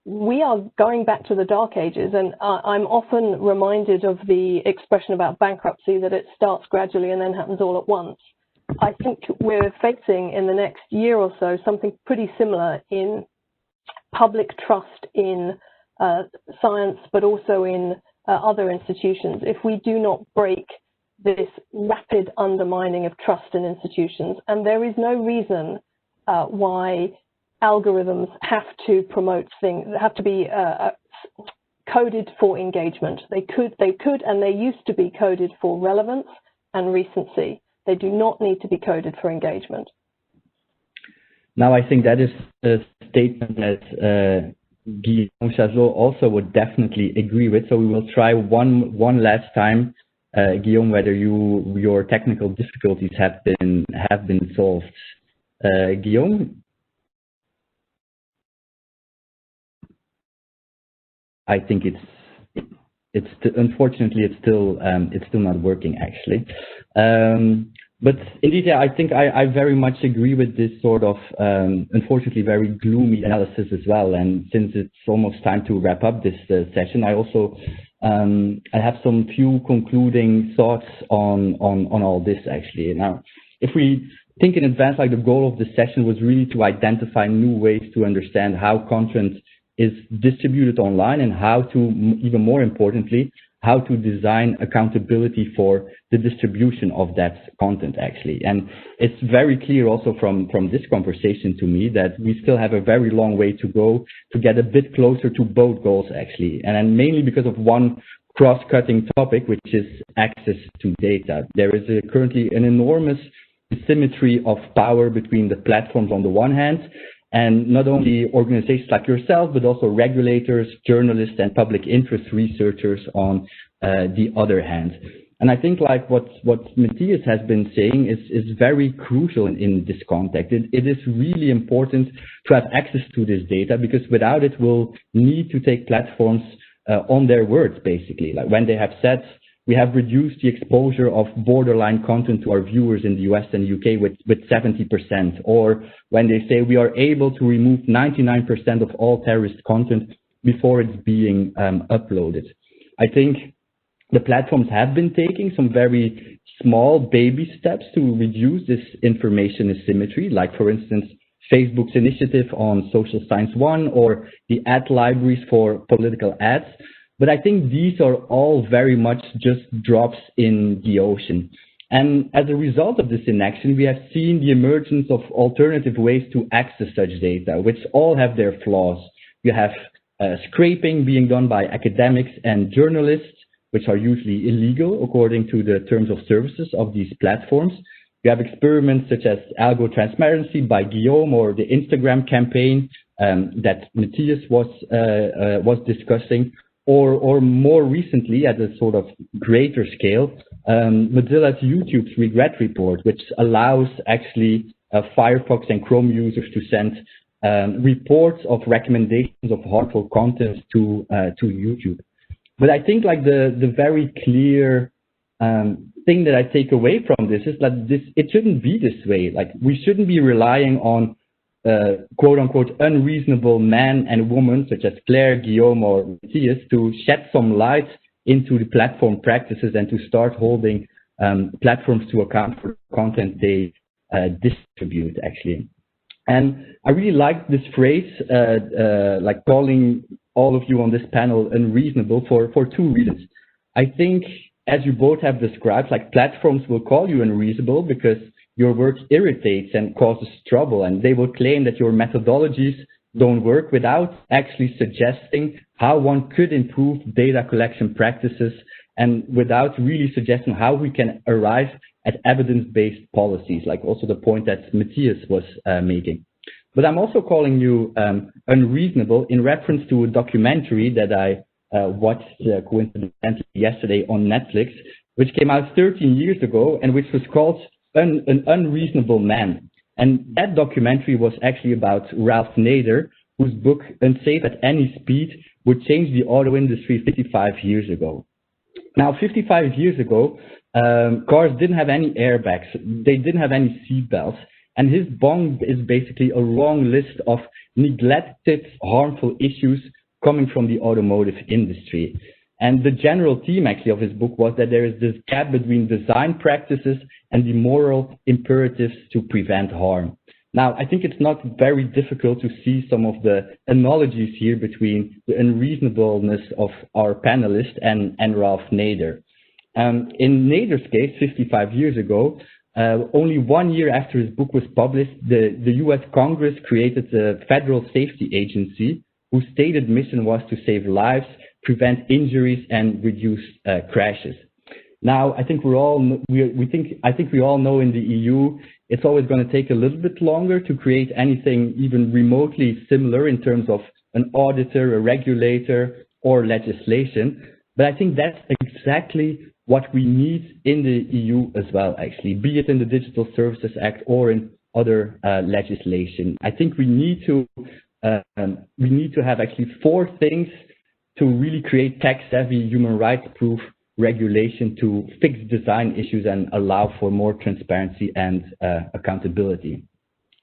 we are going back to the dark ages. And I'm often reminded of the expression about bankruptcy, that it starts gradually and then happens all at once. I think we're facing in the next year or so something pretty similar in public trust in science, but also in other institutions. If we do not break this rapid undermining of trust in institutions, and there is no reason why algorithms have to promote things, have to be coded for engagement. They could, and they used to be coded for relevance and recency. They do not need to be coded for engagement. Now, I think that is a statement that Guillaume Chazlow also would definitely agree with. So we will try one last time, Guillaume, whether your technical difficulties have been solved. Guillaume. I think unfortunately it's still not working actually. But indeed, yeah, I think I very much agree with this sort of unfortunately very gloomy analysis as well. And since it's almost time to wrap up this session, I also I have some few concluding thoughts on all this actually. Now, if we think in advance, like the goal of the session was really to identify new ways to understand how content is distributed online, and how to, even more importantly, how to design accountability for the distribution of that content actually. And it's very clear also from this conversation to me that we still have a very long way to go to get a bit closer to both goals actually. And then mainly because of one cross-cutting topic, which is access to data. There is currently an enormous asymmetry of power between the platforms on the one hand, and not only organizations like yourself, but also regulators, journalists, and public interest researchers on the other hand. And I think like what Matthias has been saying is very crucial in this context. It is really important to have access to this data, because without it, we'll need to take platforms on their words, basically. Like when they have said, we have reduced the exposure of borderline content to our viewers in the US and UK with 70%, or when they say we are able to remove 99% of all terrorist content before it's being uploaded. I think the platforms have been taking some very small baby steps to reduce this information asymmetry, like for instance, Facebook's initiative on Social Science 1 or the ad libraries for political ads. But I think these are all very much just drops in the ocean. And as a result of this inaction, we have seen the emergence of alternative ways to access such data, which all have their flaws. You have scraping being done by academics and journalists, which are usually illegal according to the terms of services of these platforms. You have experiments such as Algotransparency by Guillaume, or the Instagram campaign that Matthias was discussing. Or more recently, at a sort of greater scale, Mozilla's YouTube's regret report, which allows actually Firefox and Chrome users to send reports of recommendations of harmful content to YouTube. But I think like the very clear thing that I take away from this is that it shouldn't be this way. Like we shouldn't be relying on quote unquote unreasonable men and women such as Clare, Guillaume, or Matthias to shed some light into the platform practices and to start holding platforms to account for content they distribute actually. And I really like this phrase, like calling all of you on this panel unreasonable for two reasons. I think, as you both have described, like platforms will call you unreasonable because your work irritates and causes trouble, and they will claim that your methodologies don't work without actually suggesting how one could improve data collection practices and without really suggesting how we can arrive at evidence-based policies, like also the point that Matthias was making. But I'm also calling you unreasonable in reference to a documentary that I watched coincidentally yesterday on Netflix, which came out 13 years ago and which was called An Unreasonable Man. And that documentary was actually about Ralph Nader, whose book Unsafe at Any Speed would change the auto industry 55 years ago. Now, 55 years ago, cars didn't have any airbags, they didn't have any seatbelts, and his bong is basically a long list of neglected, harmful issues coming from the automotive industry. And the general theme actually of his book was that there is this gap between design practices and the moral imperatives to prevent harm. Now, I think it's not very difficult to see some of the analogies here between the unreasonableness of our panelist and Ralph Nader. In Nader's case, 55 years ago, only 1 year after his book was published, the US Congress created the Federal Safety Agency, whose stated mission was to save lives, prevent injuries, and reduce crashes. Now, I think we all know in the EU, it's always going to take a little bit longer to create anything even remotely similar in terms of an auditor, a regulator, or legislation. But I think that's exactly what we need in the EU as well, actually, be it in the Digital Services Act or in other legislation. I think we need to have actually 4 things to really create tech-savvy, human rights-proof regulation to fix design issues and allow for more transparency and accountability.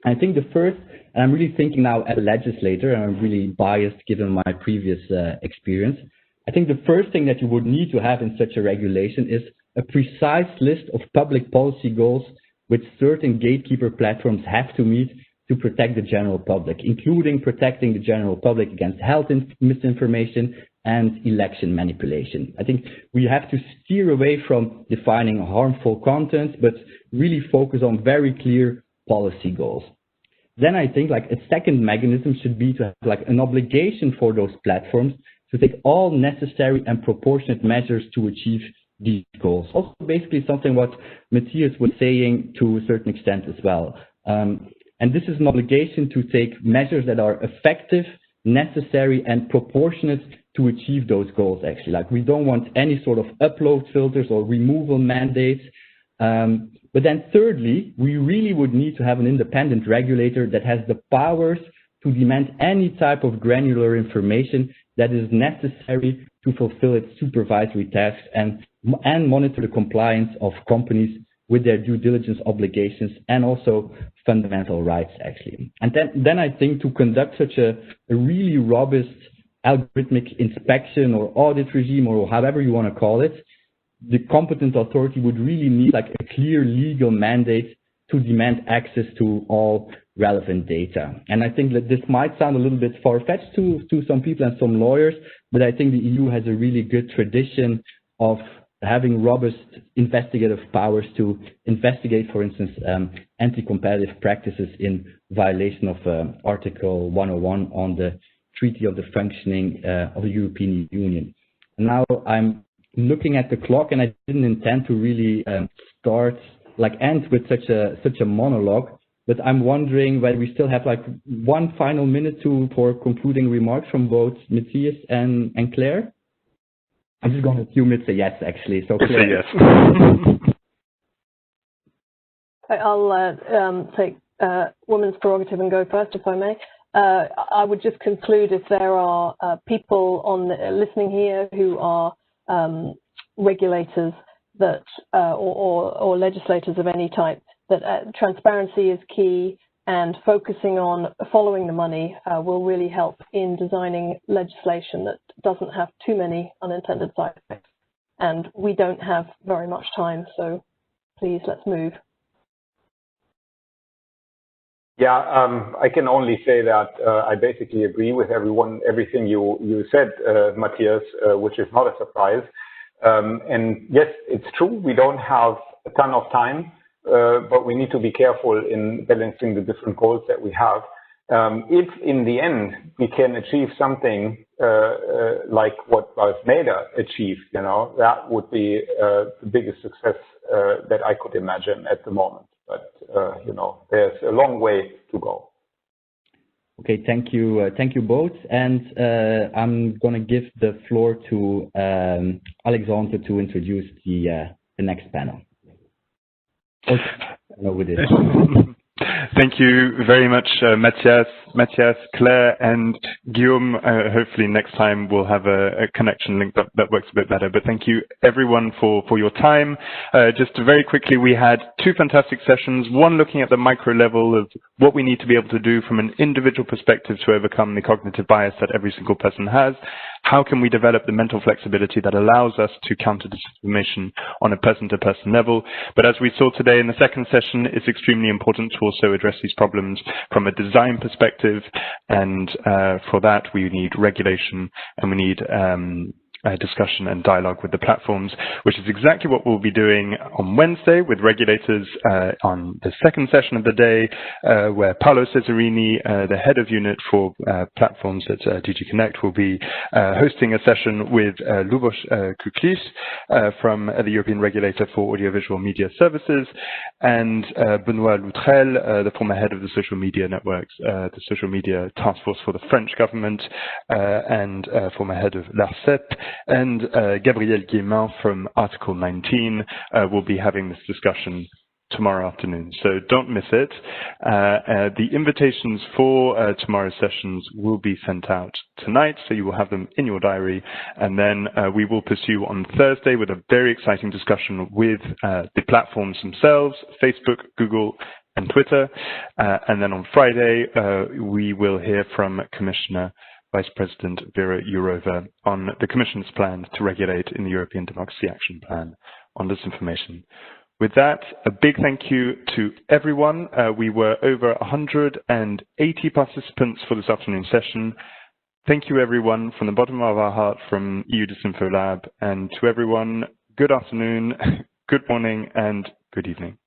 I think the first, and I'm really thinking now as a legislator, and I'm really biased given my previous experience, I think the first thing that you would need to have in such a regulation is a precise list of public policy goals which certain gatekeeper platforms have to meet to protect the general public, including protecting the general public against health misinformation and election manipulation. I think we have to steer away from defining harmful content, but really focus on very clear policy goals. Then I think like a second mechanism should be to have like an obligation for those platforms to take all necessary and proportionate measures to achieve these goals. Also basically something what Matthias was saying to a certain extent as well. And this is an obligation to take measures that are effective, necessary, and proportionate to achieve those goals, actually. Like, we don't want any sort of upload filters or removal mandates. But then thirdly, we really would need to have an independent regulator that has the powers to demand any type of granular information that is necessary to fulfill its supervisory tasks and monitor the compliance of companies with their due diligence obligations and also fundamental rights, actually. And then I think to conduct such a really robust algorithmic inspection or audit regime, or however you want to call it, the competent authority would really need like a clear legal mandate to demand access to all relevant data. And I think that this might sound a little bit far-fetched to some people and some lawyers, but I think the EU has a really good tradition of having robust investigative powers to investigate, for instance, anti-competitive practices in violation of Article 101 on the Treaty of the Functioning of the European Union. And now I'm looking at the clock, and I didn't intend to really end with such a monologue, but I'm wondering whether we still have like one final minute for concluding remarks from both Matthias and Clare. I'm just going to assume it's a yes, actually. So it's a yes. I'll take women's prerogative and go first, if I may. I would just conclude if there are people listening here who are regulators that or legislators of any type, that transparency is key, and focusing on following the money will really help in designing legislation that doesn't have too many unintended side effects. And we don't have very much time, so please, let's move. Yeah, I can only say that I basically agree with everything you said, Matthias, which is not a surprise. And yes, it's true, we don't have a ton of time, but we need to be careful in balancing the different goals that we have. If in the end we can achieve something like what Valsmeda achieved, that would be the biggest success that I could imagine at the moment. But there's a long way to go. Okay, thank you both. And I'm going to give the floor to Alexander to introduce the next panel. Thank you very much, Matthias, Claire, and Guillaume. Hopefully next time we'll have a connection link that works a bit better. But thank you everyone for your time. Just very quickly, we had two fantastic sessions, one looking at the micro level of what we need to be able to do from an individual perspective to overcome the cognitive bias that every single person has. How can we develop the mental flexibility that allows us to counter disinformation on a person-to-person level? But as we saw today in the second session, it's extremely important to also address these problems from a design perspective. And for that, we need regulation and we need discussion and dialogue with the platforms, which is exactly what we'll be doing on Wednesday with regulators on the second session of the day, where Paolo Cesarini, the head of unit for platforms at DG Connect, will be hosting a session with Lubos Kuklis from the European Regulator for Audiovisual Media Services, and Benoît Loutrel, the former head of the social media networks, the social media task force for the French government, and former head of l'ARCEP. And Gabriel Guillemin from Article 19 will be having this discussion tomorrow afternoon. So don't miss it. The invitations for tomorrow's sessions will be sent out tonight, so you will have them in your diary. And then we will pursue on Thursday with a very exciting discussion with the platforms themselves, Facebook, Google, and Twitter. And then on Friday, we will hear from Commissioner Vice President Vera Jourova on the Commission's plan to regulate in the European Democracy Action Plan on disinformation. With that, a big thank you to everyone. We were over 180 participants for this afternoon session. Thank you everyone from the bottom of our heart from EU DisinfoLab, and to everyone, good afternoon, good morning, and good evening.